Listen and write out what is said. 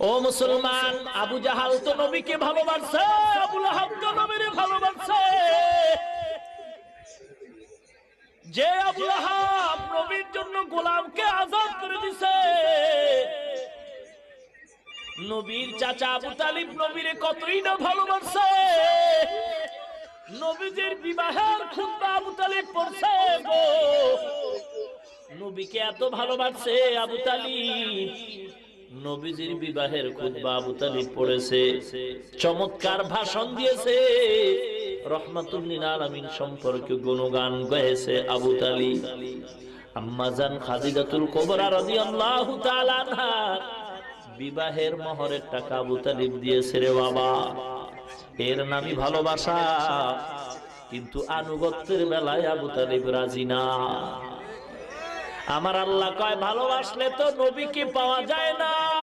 ও মুসলমান, আবু জাহাল তো নবীকে ভালোবাসে, আবু লাহাব তো নবীরে ভালোবাসে। যে আবু লাহাব নবীর জন্য গোলামকে আজাদ করে দিছে, নবীর চাচা আবু তালিব নবীরে কতই না ভালোবাসে। নবীজির বিবাহের খুতবা আবু তালিব পড়ছে গো। নবীকে এত ভালোবাসে আবু তালিব, নবীজির বিবাহের খুতবা আবু তালিব পড়েছে, চমৎকার ভাষণ দিয়েছে, রহমাতুল লিল আলামিন সম্পর্কে গুণগান গাইছে আবু তালিব। আম্মা জান খাদিজাতুল কুবরা রাদিয়াল্লাহু তাআলা আনহা বিবাহের মোহরের টাকা আবু তালিব দিয়েছে রে বাবা। এর নামই ভালোবাসা, কিন্তু আনুগত্যের বেলায় আবু তালিব রাজি না। আমার আল্লাহ কয় ভালোবাসলে তো নবীকে পাওয়া যায় না,